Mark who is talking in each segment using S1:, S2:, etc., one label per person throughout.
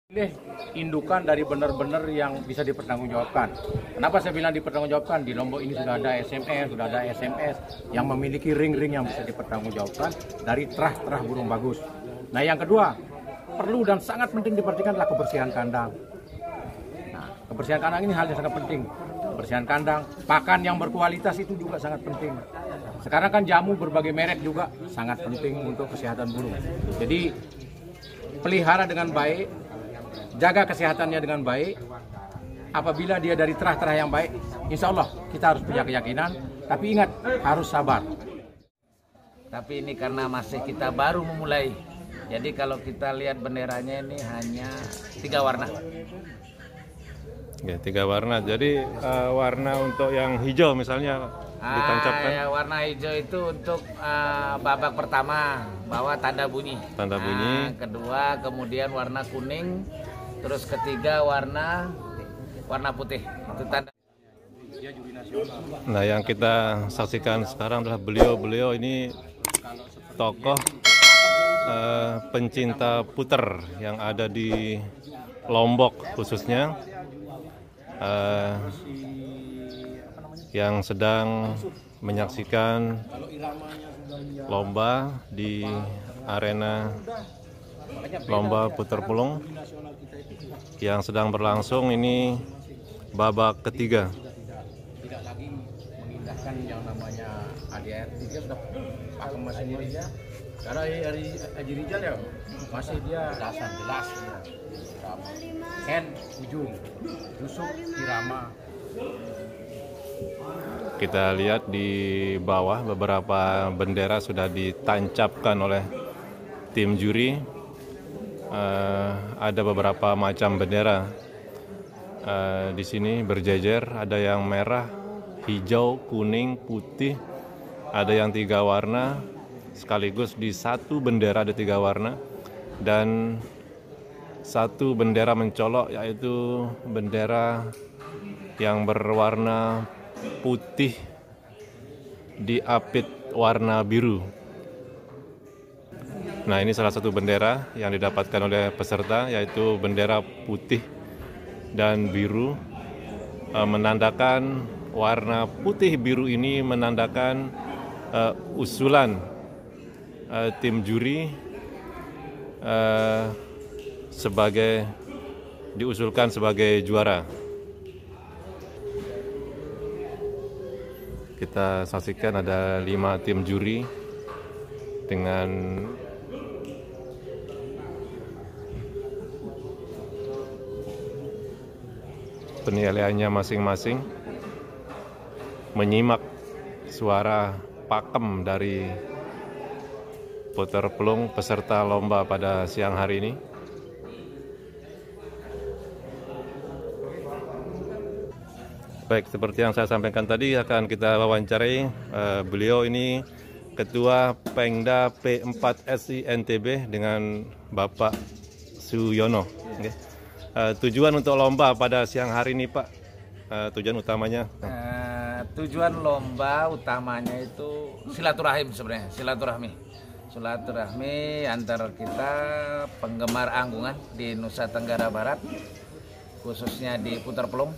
S1: Pilih indukan dari benar-benar yang bisa dipertanggungjawabkan. Kenapa saya bilang dipertanggungjawabkan? Di Lombok ini sudah ada SMS yang memiliki ring-ring yang bisa dipertanggungjawabkan dari terah-terah burung bagus. Nah, yang kedua, perlu dan sangat penting diperhatikan adalah kebersihan kandang. Nah, kebersihan kandang ini hal yang sangat penting. Kebersihan kandang, pakan yang berkualitas itu juga sangat penting. Sekarang kan jamu berbagai merek juga sangat penting untuk kesehatan burung. Jadi, pelihara dengan baik, jaga kesehatannya dengan baik. Apabila dia dari terah-terah yang baik, insya Allah kita harus punya keyakinan. Tapi ingat, harus sabar.
S2: Tapi ini karena masih kita baru memulai. Jadi kalau kita lihat benderanya ini hanya 3 warna.
S3: Ya, 3 warna. Jadi warna untuk yang hijau misalnya ditancapkan.
S2: Ya, warna hijau itu untuk babak pertama, bawa tanda bunyi.
S3: Tanda bunyi.
S2: Kedua, kemudian warna kuning. Terus ketiga warna putih. Itu tanda.
S3: Nah, yang kita saksikan sekarang adalah beliau ini tokoh pencinta puter yang ada di Lombok khususnya, yang sedang menyaksikan lomba di arena lomba puter pulung yang sedang berlangsung. Ini babak ketiga.
S1: Tidak lagi mengindahkan yang namanya ADR, dia sudah pakem masing-masing. Karena hari Haji Rijal ya masih dia dasar jelas. Ken ujung, Yusuf irama.
S3: Kita lihat di bawah beberapa bendera sudah ditancapkan oleh tim juri. Ada beberapa macam bendera di sini berjejer. Ada yang merah, hijau, kuning, putih. Ada yang 3 warna sekaligus di satu bendera ada 3 warna, dan satu bendera mencolok yaitu bendera yang berwarna putih diapit warna biru. Nah, ini salah satu bendera yang didapatkan oleh peserta, yaitu bendera putih dan biru, menandakan warna putih biru ini menandakan usulan tim juri diusulkan sebagai juara. Kita saksikan ada 5 tim juri dengan penilaiannya masing-masing, menyimak suara pakem dari puter pulung peserta lomba pada siang hari ini. Baik, seperti yang saya sampaikan tadi, akan kita wawancarai beliau ini Ketua Pengda P4SI NTB dengan Bapak Suyono. Okay. Tujuan untuk lomba pada siang hari ini, Pak, tujuan utamanya?
S2: Tujuan lomba utamanya itu silaturahim sebenarnya, silaturahmi antara kita penggemar anggungan di Nusa Tenggara Barat, khususnya di puter pulung.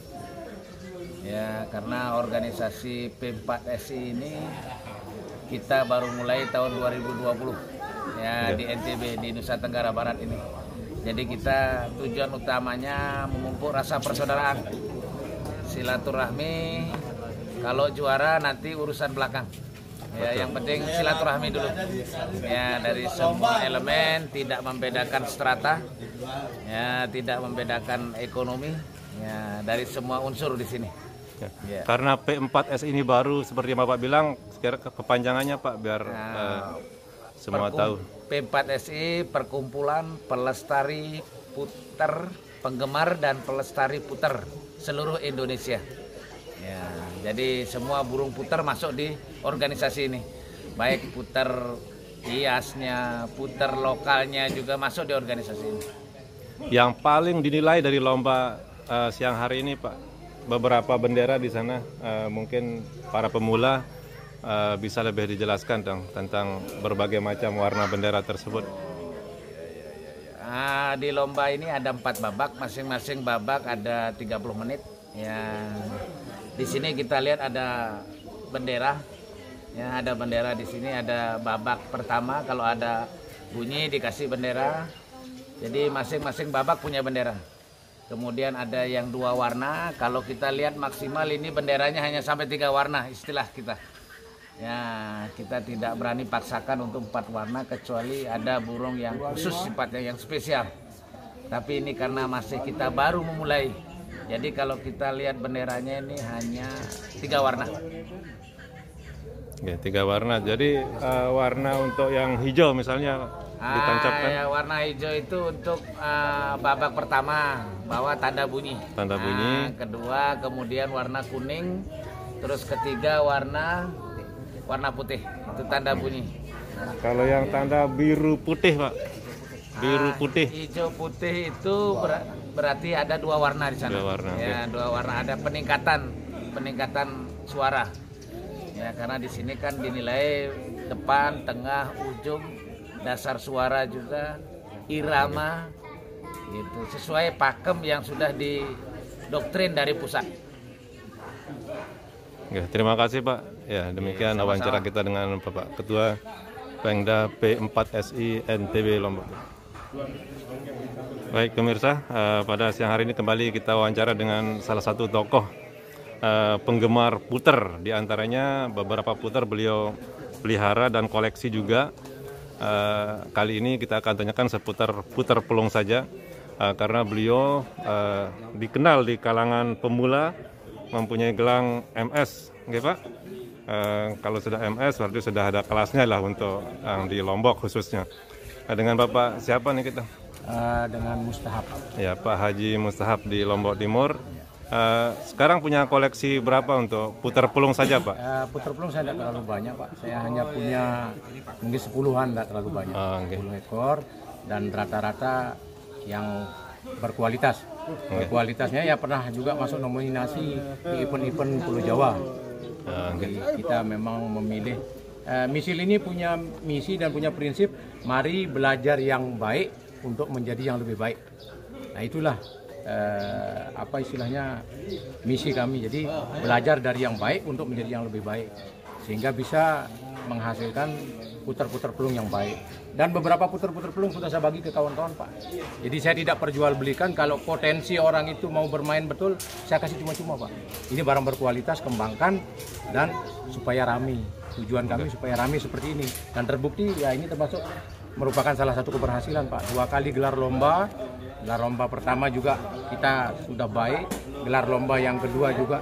S2: Ya, karena organisasi P4SI ini kita baru mulai tahun 2020 ya di NTB, di Nusa Tenggara Barat ini. Jadi kita tujuan utamanya memupuk rasa persaudaraan, silaturahmi. Kalau juara nanti urusan belakang. Ya, yang penting silaturahmi dulu. Ya, dari semua elemen, tidak membedakan strata, ya, tidak membedakan ekonomi, ya, dari semua unsur di sini.
S3: Ya. Karena P4S ini baru, seperti yang Bapak bilang, kepanjangannya Pak, biar semua tahu.
S2: P4SI Perkumpulan Pelestari Puter, Penggemar dan Pelestari Puter seluruh Indonesia. Ya, jadi semua burung puter masuk di organisasi ini. Baik puter hiasnya, puter lokalnya juga masuk di organisasi ini.
S3: Yang paling dinilai dari lomba siang hari ini, Pak, beberapa bendera di sana, mungkin para pemula bisa lebih dijelaskan dong tentang berbagai macam warna bendera tersebut.
S2: Di lomba ini ada 4 babak, masing-masing babak ada 30 menit. Ya, di sini kita lihat ada bendera. Ya, ada bendera di sini, ada babak pertama kalau ada bunyi dikasih bendera. Jadi masing-masing babak punya bendera. Kemudian ada yang 2 warna. Kalau kita lihat maksimal ini benderanya hanya sampai 3 warna istilah kita. Ya, kita tidak berani paksakan untuk 4 warna kecuali ada burung yang khusus sifatnya yang spesial. Tapi ini karena masih kita baru memulai. Jadi kalau kita lihat benderanya ini hanya 3 warna.
S3: Oke, 3 warna. Jadi warna untuk yang hijau misalnya ditancapkan.
S2: Ya, warna hijau itu untuk babak pertama, bawa tanda bunyi.
S3: Tanda bunyi.
S2: Kedua, kemudian warna kuning, terus ketiga warna putih. Itu tanda bunyi.
S3: Kalau yang tanda biru putih, Pak. Biru putih.
S2: Hijau putih itu berarti ada 2 warna di sana.
S3: 2 warna.
S2: Ya,
S3: Okay.
S2: 2 warna, ada peningkatan suara. Ya, karena di sini kan dinilai depan, tengah, ujung, dasar suara juga, irama, gitu, sesuai pakem yang sudah didoktrin dari pusat.
S3: Oke, terima kasih Pak. Ya, demikian wawancara kita dengan Bapak Ketua Pengda P4SI NTB Lombok. Baik pemirsa, pada siang hari ini kembali kita wawancara dengan salah satu tokoh penggemar puter. Di antaranya beberapa puter beliau pelihara dan koleksi juga. Kali ini kita akan tanyakan seputar puter pelung saja, karena beliau dikenal di kalangan pemula, mempunyai gelang MS, oke Pak? Kalau sudah MS berarti sudah ada kelasnya lah untuk yang di Lombok khususnya. Dengan Bapak siapa nih kita?
S1: Dengan Mustahab.
S3: Ya, Pak Haji Mustahab di Lombok Timur. Sekarang punya koleksi berapa untuk puter pelung saja Pak?
S1: Puter pelung saya tidak terlalu banyak Pak. Saya hanya punya mungkin 10-an, tidak terlalu banyak.
S3: Okay.
S1: 10 ekor dan rata-rata yang berkualitas. Berkualitasnya ya pernah juga masuk nominasi di event-event Pulau Jawa. Jadi kita memang memilih. Misil ini punya misi dan punya prinsip, mari belajar yang baik untuk menjadi yang lebih baik. Nah itulah apa istilahnya misi kami, jadi belajar dari yang baik untuk menjadi yang lebih baik sehingga bisa menghasilkan puter-puter pelung yang baik. Dan beberapa puter-puter pelung sudah saya bagi ke kawan-kawan Pak, jadi saya tidak perjualbelikan. Kalau potensi orang itu mau bermain betul, saya kasih cuma-cuma Pak. Ini barang berkualitas, kembangkan dan supaya rame. Tujuan kami supaya rame seperti ini, dan terbukti ya ini termasuk merupakan salah satu keberhasilan Pak. 2 kali gelar lomba. Gelar lomba pertama juga kita sudah baik, gelar lomba yang kedua juga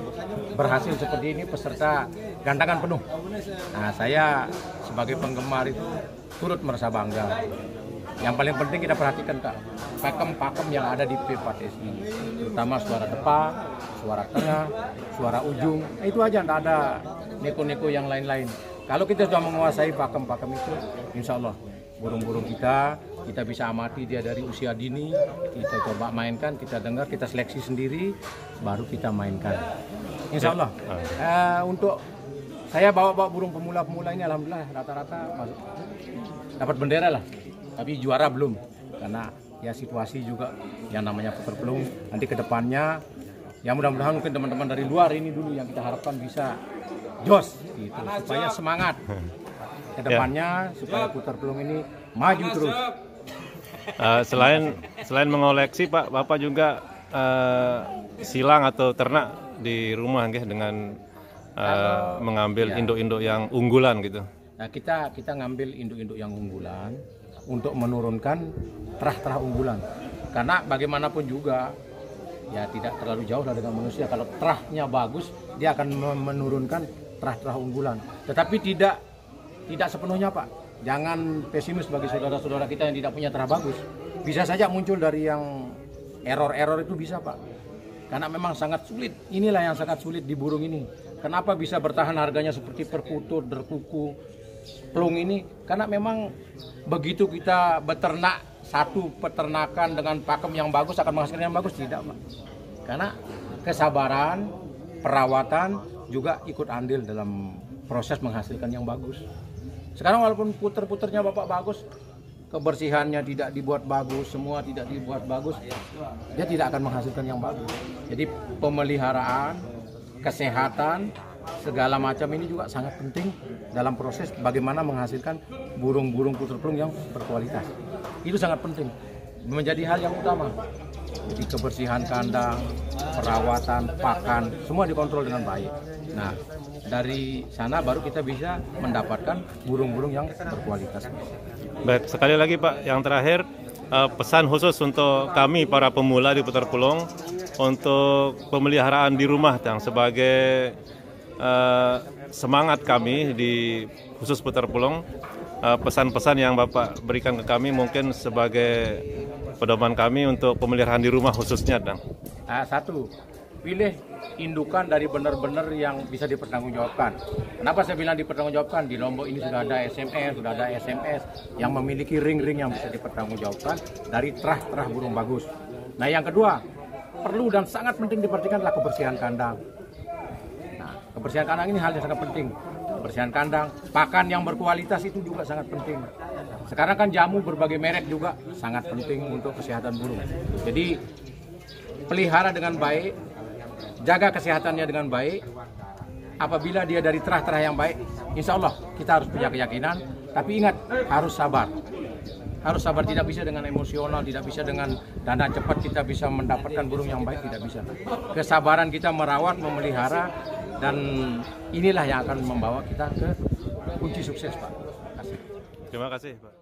S1: berhasil seperti ini, peserta gantangan penuh. Nah saya sebagai penggemar itu turut merasa bangga. Yang paling penting kita perhatikan Kak, pakem-pakem yang ada di P4SI, terutama suara depan, suara tengah, suara ujung, itu aja, tidak ada neko-neko yang lain-lain. Kalau kita sudah menguasai pakem-pakem itu, insya Allah burung-burung kita bisa amati dia dari usia dini, kita coba mainkan, kita dengar, kita seleksi sendiri, baru kita mainkan. Insya Allah. Untuk saya bawa burung pemula-pemula ini, alhamdulillah rata-rata dapat bendera lah, tapi juara belum, karena ya situasi juga yang namanya puter pelung. Nanti ke depannya, ya mudah-mudahan mungkin teman-teman dari luar ini dulu yang kita harapkan bisa jos, gitu, supaya semangat ke depannya, supaya puter pelung ini maju terus.
S3: Selain mengoleksi Pak, Bapak juga silang atau ternak di rumah dengan mengambil induk-induk yang unggulan gitu.
S1: Nah kita ngambil induk-induk yang unggulan untuk menurunkan terah-terah unggulan, karena bagaimanapun juga ya tidak terlalu jauh lah dengan manusia. Kalau terahnya bagus, dia akan menurunkan terah-terah unggulan, tetapi tidak sepenuhnya Pak. Jangan pesimis bagi saudara-saudara kita yang tidak punya terah bagus. Bisa saja muncul dari yang error itu, bisa Pak. Karena memang sangat sulit. Inilah yang sangat sulit di burung ini. Kenapa bisa bertahan harganya seperti perkutut, derkuku, pelung ini? Karena memang begitu kita beternak satu peternakan dengan pakem yang bagus akan menghasilkan yang bagus, tidak Pak. Karena kesabaran, perawatan juga ikut andil dalam proses menghasilkan yang bagus. Sekarang walaupun puter-puternya Bapak bagus, kebersihannya tidak dibuat bagus, semua tidak dibuat bagus, dia tidak akan menghasilkan yang bagus. Jadi pemeliharaan, kesehatan, segala macam ini juga sangat penting dalam proses bagaimana menghasilkan burung-burung puter pelung yang berkualitas. Itu sangat penting, menjadi hal yang utama. Jadi kebersihan kandang, perawatan, pakan, semua dikontrol dengan baik. Nah, dari sana baru kita bisa mendapatkan burung-burung yang berkualitas.
S3: Baik, sekali lagi Pak, yang terakhir pesan khusus untuk kami para pemula di Putar Pulung untuk pemeliharaan di rumah, yang sebagai semangat kami di khusus Putar Pulung. Pesan-pesan yang Bapak berikan ke kami mungkin sebagai pedoman kami untuk pemeliharaan di rumah khususnya, Dang.
S1: Satu, pilih indukan dari benar-benar yang bisa dipertanggungjawabkan. Kenapa saya bilang dipertanggungjawabkan? Di Lombok ini sudah ada SMS yang memiliki ring-ring yang bisa dipertanggungjawabkan dari terah-terah burung bagus. Nah, yang kedua, perlu dan sangat penting diperhatikan adalah kebersihan kandang. Nah, kebersihan kandang ini hal yang sangat penting. Kebersihan kandang, pakan yang berkualitas itu juga sangat penting. Sekarang kan jamu berbagai merek juga sangat penting untuk kesehatan burung. Jadi pelihara dengan baik, jaga kesehatannya dengan baik. Apabila dia dari terah-terah yang baik, insya Allah kita harus punya keyakinan. Tapi ingat, harus sabar. Harus sabar, tidak bisa dengan emosional, tidak bisa dengan dana cepat kita bisa mendapatkan burung yang baik, tidak bisa. Kesabaran kita merawat, memelihara, dan inilah yang akan membawa kita ke kunci sukses, Pak.
S3: Terima kasih, Pak.